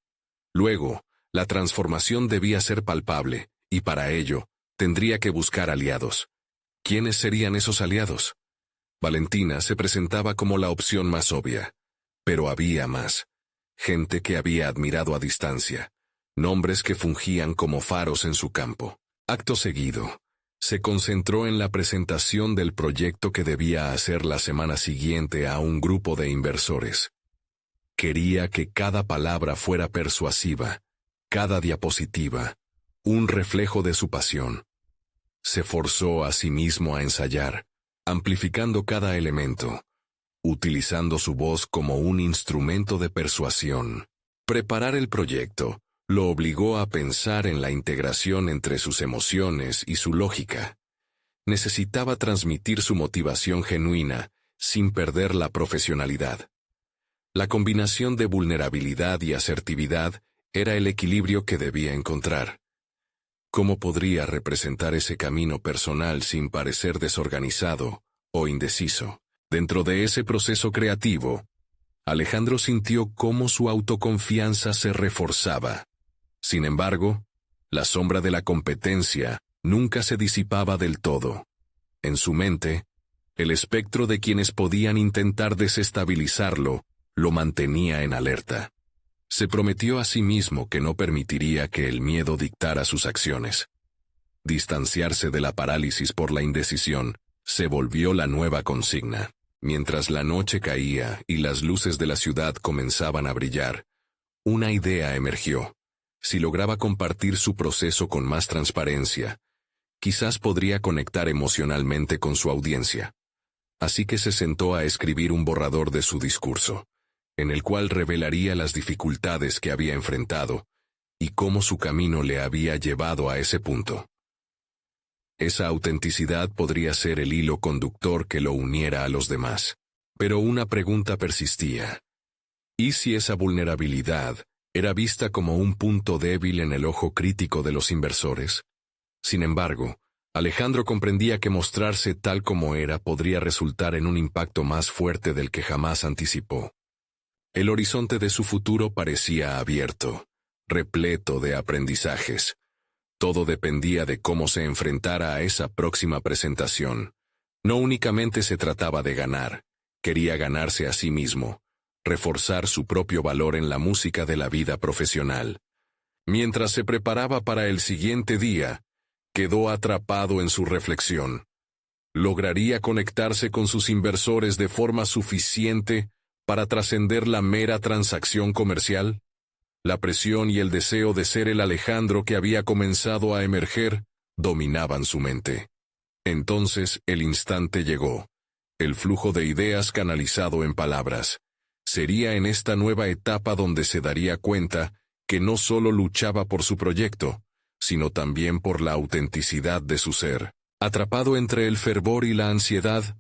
Luego, la transformación debía ser palpable, y para ello, tendría que buscar aliados. ¿Quiénes serían esos aliados? Valentina se presentaba como la opción más obvia. Pero había más. Gente que había admirado a distancia. Nombres que fungían como faros en su campo. Acto seguido, se concentró en la presentación del proyecto que debía hacer la semana siguiente a un grupo de inversores. Quería que cada palabra fuera persuasiva, cada diapositiva, un reflejo de su pasión. Se forzó a sí mismo a ensayar, amplificando cada elemento, utilizando su voz como un instrumento de persuasión. Preparar el proyecto lo obligó a pensar en la integración entre sus emociones y su lógica. Necesitaba transmitir su motivación genuina, sin perder la profesionalidad. La combinación de vulnerabilidad y asertividad era el equilibrio que debía encontrar. ¿Cómo podría representar ese camino personal sin parecer desorganizado o indeciso? Dentro de ese proceso creativo, Alejandro sintió cómo su autoconfianza se reforzaba. Sin embargo, la sombra de la competencia nunca se disipaba del todo. En su mente, el espectro de quienes podían intentar desestabilizarlo lo mantenía en alerta. Se prometió a sí mismo que no permitiría que el miedo dictara sus acciones. Distanciarse de la parálisis por la indecisión se volvió la nueva consigna. Mientras la noche caía y las luces de la ciudad comenzaban a brillar, una idea emergió. Si lograba compartir su proceso con más transparencia, quizás podría conectar emocionalmente con su audiencia. Así que se sentó a escribir un borrador de su discurso, en el cual revelaría las dificultades que había enfrentado y cómo su camino le había llevado a ese punto. Esa autenticidad podría ser el hilo conductor que lo uniera a los demás. Pero una pregunta persistía. ¿Y si esa vulnerabilidad era vista como un punto débil en el ojo crítico de los inversores? Sin embargo, Alejandro comprendía que mostrarse tal como era podría resultar en un impacto más fuerte del que jamás anticipó. El horizonte de su futuro parecía abierto, repleto de aprendizajes. Todo dependía de cómo se enfrentara a esa próxima presentación. No únicamente se trataba de ganar, quería ganarse a sí mismo, reforzar su propio valor en la música de la vida profesional. Mientras se preparaba para el siguiente día, quedó atrapado en su reflexión. ¿Lograría conectarse con sus inversores de forma suficiente para trascender la mera transacción comercial? La presión y el deseo de ser el Alejandro que había comenzado a emerger dominaban su mente. Entonces el instante llegó. El flujo de ideas canalizado en palabras. Sería en esta nueva etapa donde se daría cuenta que no solo luchaba por su proyecto, sino también por la autenticidad de su ser. Atrapado entre el fervor y la ansiedad,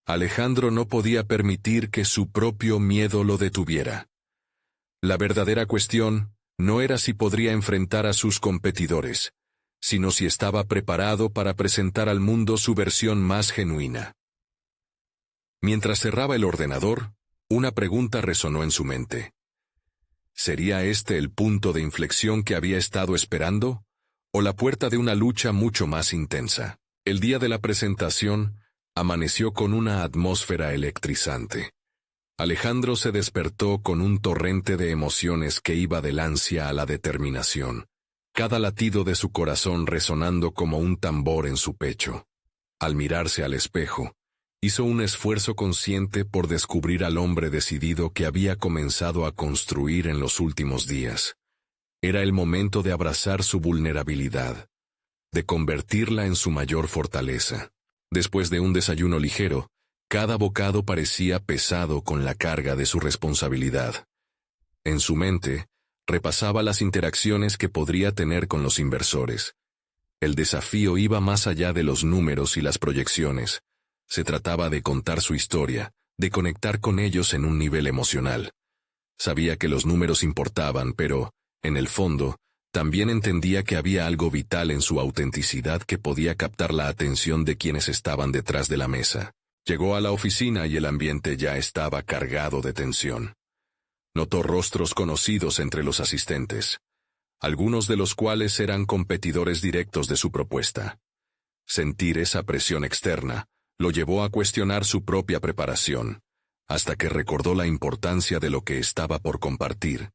Alejandro no podía permitir que su propio miedo lo detuviera. La verdadera cuestión no era si podría enfrentar a sus competidores, sino si estaba preparado para presentar al mundo su versión más genuina. Mientras cerraba el ordenador, una pregunta resonó en su mente. ¿Sería este el punto de inflexión que había estado esperando? ¿O la puerta de una lucha mucho más intensa? El día de la presentación amaneció con una atmósfera electrizante. Alejandro se despertó con un torrente de emociones que iba del ansia a la determinación, cada latido de su corazón resonando como un tambor en su pecho. Al mirarse al espejo, hizo un esfuerzo consciente por descubrir al hombre decidido que había comenzado a construir en los últimos días. Era el momento de abrazar su vulnerabilidad, de convertirla en su mayor fortaleza. Después de un desayuno ligero, cada bocado parecía pesado con la carga de su responsabilidad. En su mente, repasaba las interacciones que podría tener con los inversores. El desafío iba más allá de los números y las proyecciones. Se trataba de contar su historia, de conectar con ellos en un nivel emocional. Sabía que los números importaban, pero, en el fondo, también entendía que había algo vital en su autenticidad que podía captar la atención de quienes estaban detrás de la mesa. Llegó a la oficina y el ambiente ya estaba cargado de tensión. Notó rostros conocidos entre los asistentes, algunos de los cuales eran competidores directos de su propuesta. Sentir esa presión externa lo llevó a cuestionar su propia preparación, hasta que recordó la importancia de lo que estaba por compartir.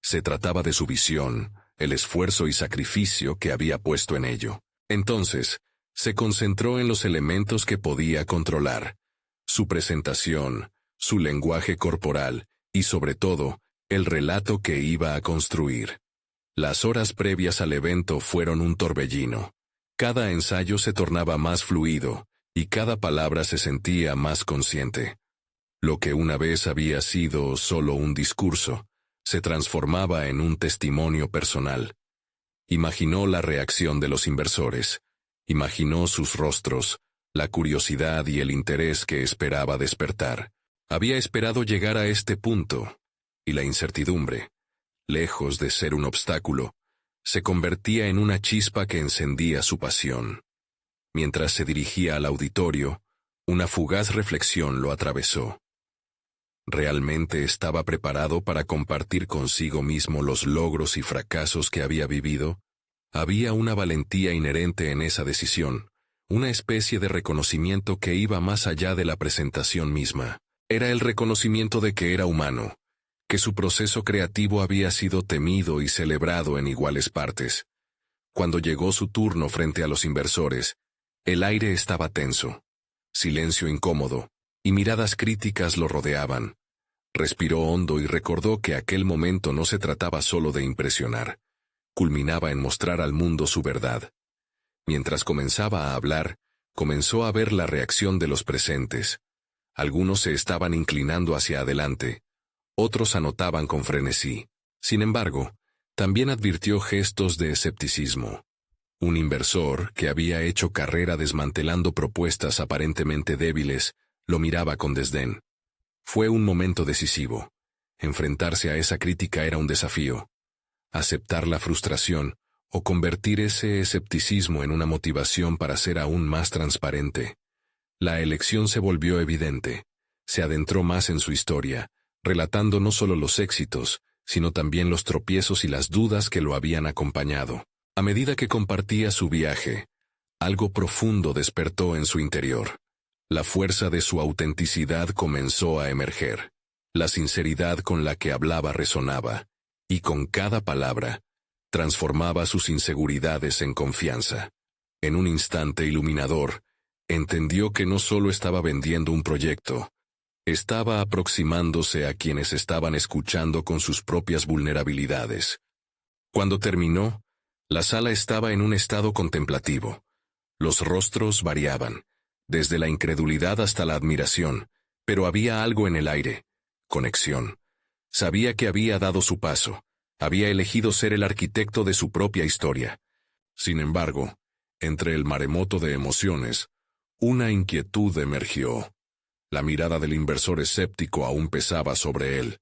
Se trataba de su visión, el esfuerzo y sacrificio que había puesto en ello. Entonces, se concentró en los elementos que podía controlar: su presentación, su lenguaje corporal y, sobre todo, el relato que iba a construir. Las horas previas al evento fueron un torbellino. Cada ensayo se tornaba más fluido, y cada palabra se sentía más consciente. Lo que una vez había sido solo un discurso, se transformaba en un testimonio personal. Imaginó la reacción de los inversores. Imaginó sus rostros, la curiosidad y el interés que esperaba despertar. Había esperado llegar a este punto, y la incertidumbre, lejos de ser un obstáculo, se convertía en una chispa que encendía su pasión. Mientras se dirigía al auditorio, una fugaz reflexión lo atravesó. ¿Realmente estaba preparado para compartir consigo mismo los logros y fracasos que había vivido? Había una valentía inherente en esa decisión, una especie de reconocimiento que iba más allá de la presentación misma. Era el reconocimiento de que era humano, que su proceso creativo había sido temido y celebrado en iguales partes. Cuando llegó su turno frente a los inversores, el aire estaba tenso, silencio incómodo, y miradas críticas lo rodeaban. Respiró hondo y recordó que aquel momento no se trataba solo de impresionar, culminaba en mostrar al mundo su verdad. Mientras comenzaba a hablar, comenzó a ver la reacción de los presentes. Algunos se estaban inclinando hacia adelante, otros anotaban con frenesí. Sin embargo, también advirtió gestos de escepticismo. Un inversor, que había hecho carrera desmantelando propuestas aparentemente débiles, lo miraba con desdén. Fue un momento decisivo. Enfrentarse a esa crítica era un desafío. Aceptar la frustración, o convertir ese escepticismo en una motivación para ser aún más transparente. La elección se volvió evidente. Se adentró más en su historia, relatando no solo los éxitos, sino también los tropiezos y las dudas que lo habían acompañado. A medida que compartía su viaje, algo profundo despertó en su interior. La fuerza de su autenticidad comenzó a emerger. La sinceridad con la que hablaba resonaba, y con cada palabra, transformaba sus inseguridades en confianza. En un instante iluminador, entendió que no solo estaba vendiendo un proyecto, estaba aproximándose a quienes estaban escuchando con sus propias vulnerabilidades. Cuando terminó, la sala estaba en un estado contemplativo. Los rostros variaban, desde la incredulidad hasta la admiración, pero había algo en el aire: conexión. Sabía que había dado su paso, había elegido ser el arquitecto de su propia historia. Sin embargo, entre el maremoto de emociones, una inquietud emergió. La mirada del inversor escéptico aún pesaba sobre él.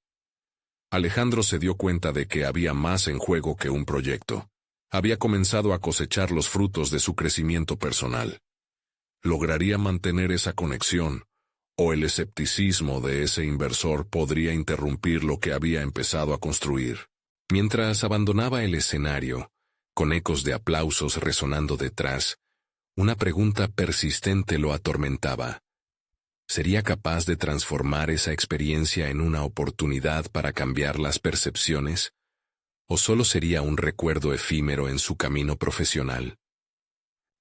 Alejandro se dio cuenta de que había más en juego que un proyecto. Había comenzado a cosechar los frutos de su crecimiento personal. ¿Lograría mantener esa conexión, o el escepticismo de ese inversor podría interrumpir lo que había empezado a construir? Mientras abandonaba el escenario, con ecos de aplausos resonando detrás, una pregunta persistente lo atormentaba. ¿Sería capaz de transformar esa experiencia en una oportunidad para cambiar las percepciones? ¿O solo sería un recuerdo efímero en su camino profesional?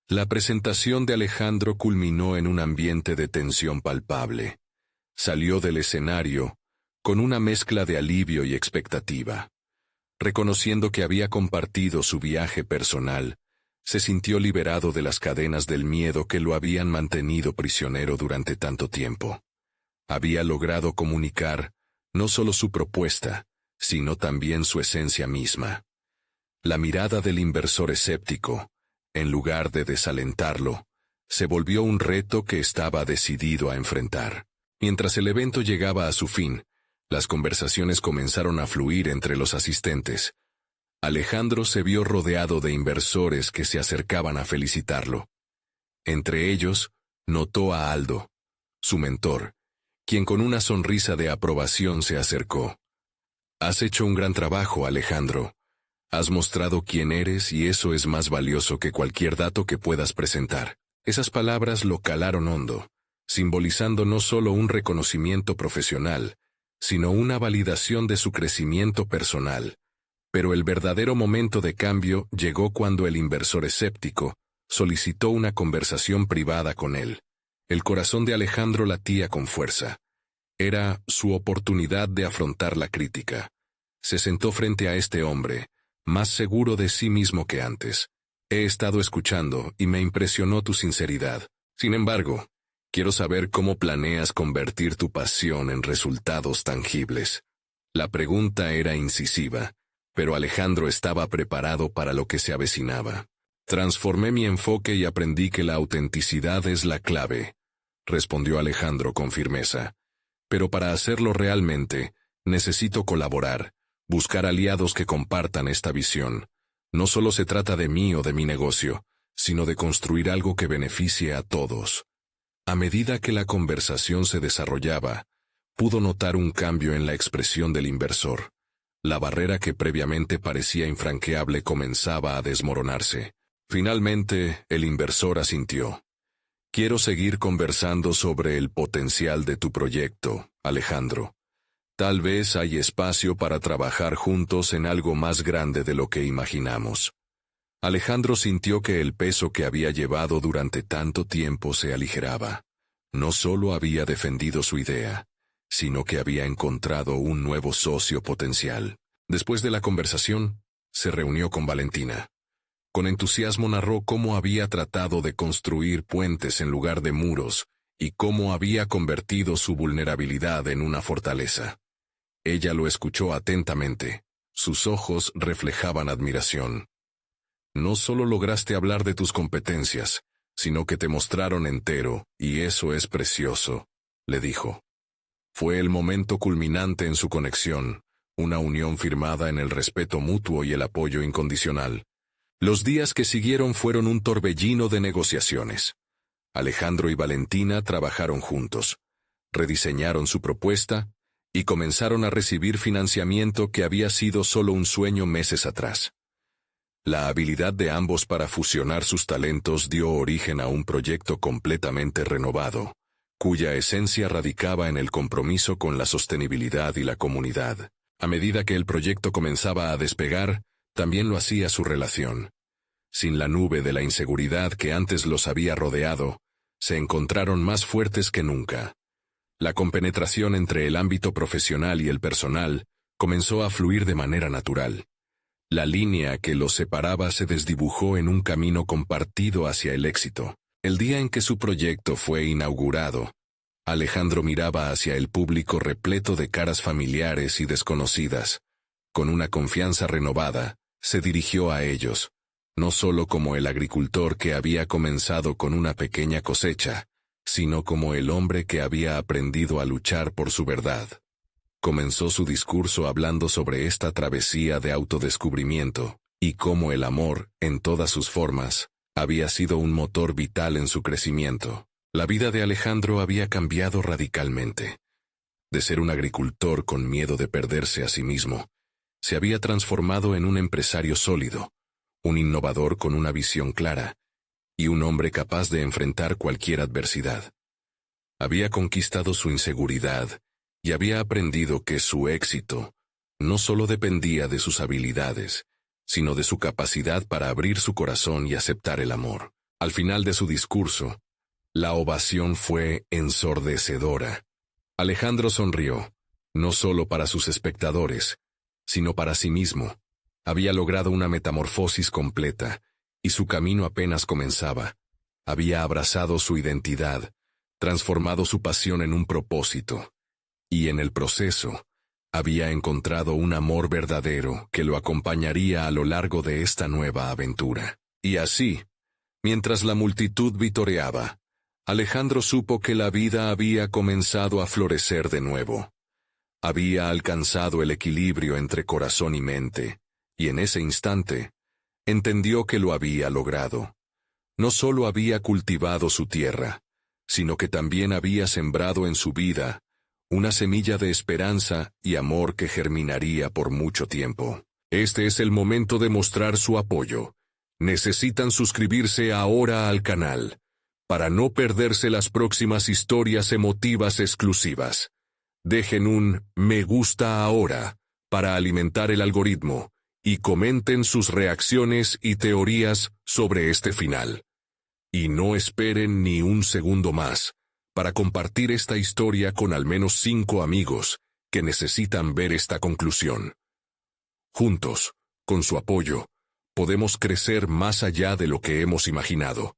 La presentación de Alejandro culminó en un ambiente de tensión palpable. Salió del escenario con una mezcla de alivio y expectativa. Reconociendo que había compartido su viaje personal, se sintió liberado de las cadenas del miedo que lo habían mantenido prisionero durante tanto tiempo. Había logrado comunicar no solo su propuesta, sino también su esencia misma. La mirada del inversor escéptico, en lugar de desalentarlo, se volvió un reto que estaba decidido a enfrentar. Mientras el evento llegaba a su fin, las conversaciones comenzaron a fluir entre los asistentes. Alejandro se vio rodeado de inversores que se acercaban a felicitarlo. Entre ellos, notó a Aldo, su mentor, quien con una sonrisa de aprobación se acercó. «Has hecho un gran trabajo, Alejandro. Has mostrado quién eres y eso es más valioso que cualquier dato que puedas presentar». Esas palabras lo calaron hondo, simbolizando no solo un reconocimiento profesional, sino una validación de su crecimiento personal. Pero el verdadero momento de cambio llegó cuando el inversor escéptico solicitó una conversación privada con él. El corazón de Alejandro latía con fuerza. Era su oportunidad de afrontar la crítica. Se sentó frente a este hombre, más seguro de sí mismo que antes. «He estado escuchando y me impresionó tu sinceridad. Sin embargo, quiero saber cómo planeas convertir tu pasión en resultados tangibles». La pregunta era incisiva, pero Alejandro estaba preparado para lo que se avecinaba. «Transformé mi enfoque y aprendí que la autenticidad es la clave», respondió Alejandro con firmeza. «Pero para hacerlo realmente, necesito colaborar, buscar aliados que compartan esta visión. No solo se trata de mí o de mi negocio, sino de construir algo que beneficie a todos». A medida que la conversación se desarrollaba, pudo notar un cambio en la expresión del inversor. La barrera que previamente parecía infranqueable comenzaba a desmoronarse. Finalmente, el inversor asintió. «Quiero seguir conversando sobre el potencial de tu proyecto, Alejandro. Tal vez hay espacio para trabajar juntos en algo más grande de lo que imaginamos». Alejandro sintió que el peso que había llevado durante tanto tiempo se aligeraba. No solo había defendido su idea, sino que había encontrado un nuevo socio potencial. Después de la conversación, se reunió con Valentina. Con entusiasmo narró cómo había tratado de construir puentes en lugar de muros y cómo había convertido su vulnerabilidad en una fortaleza. Ella lo escuchó atentamente. Sus ojos reflejaban admiración. No solo lograste hablar de tus competencias, sino que te mostraron entero, y eso es precioso, le dijo. Fue el momento culminante en su conexión, una unión firmada en el respeto mutuo y el apoyo incondicional. Los días que siguieron fueron un torbellino de negociaciones. Alejandro y Valentina trabajaron juntos, rediseñaron su propuesta y comenzaron a recibir financiamiento que había sido solo un sueño meses atrás. La habilidad de ambos para fusionar sus talentos dio origen a un proyecto completamente renovado, cuya esencia radicaba en el compromiso con la sostenibilidad y la comunidad. A medida que el proyecto comenzaba a despegar, también lo hacía su relación. Sin la nube de la inseguridad que antes los había rodeado, se encontraron más fuertes que nunca. La compenetración entre el ámbito profesional y el personal comenzó a fluir de manera natural. La línea que los separaba se desdibujó en un camino compartido hacia el éxito. El día en que su proyecto fue inaugurado, Alejandro miraba hacia el público repleto de caras familiares y desconocidas. Con una confianza renovada, se dirigió a ellos, no solo como el agricultor que había comenzado con una pequeña cosecha, sino como el hombre que había aprendido a luchar por su verdad. Comenzó su discurso hablando sobre esta travesía de autodescubrimiento, y cómo el amor, en todas sus formas, había sido un motor vital en su crecimiento. La vida de Alejandro había cambiado radicalmente. De ser un agricultor con miedo de perderse a sí mismo, se había transformado en un empresario sólido, un innovador con una visión clara, y un hombre capaz de enfrentar cualquier adversidad. Había conquistado su inseguridad, y había aprendido que su éxito no solo dependía de sus habilidades, sino de su capacidad para abrir su corazón y aceptar el amor. Al final de su discurso, la ovación fue ensordecedora. Alejandro sonrió, no solo para sus espectadores, sino para sí mismo. Había logrado una metamorfosis completa, y su camino apenas comenzaba. Había abrazado su identidad, transformado su pasión en un propósito, y en el proceso, había encontrado un amor verdadero que lo acompañaría a lo largo de esta nueva aventura. Y así, mientras la multitud vitoreaba, Alejandro supo que la vida había comenzado a florecer de nuevo. Había alcanzado el equilibrio entre corazón y mente, y en ese instante, entendió que lo había logrado. No solo había cultivado su tierra, sino que también había sembrado en su vida una semilla de esperanza y amor que germinaría por mucho tiempo. Este es el momento de mostrar su apoyo. Necesitan suscribirse ahora al canal, para no perderse las próximas historias emotivas exclusivas. Dejen un me gusta ahora, para alimentar el algoritmo, y comenten sus reacciones y teorías sobre este final. Y no esperen ni un segundo más, para compartir esta historia con al menos 5 amigos que necesitan ver esta conclusión. Juntos, con su apoyo, podemos crecer más allá de lo que hemos imaginado.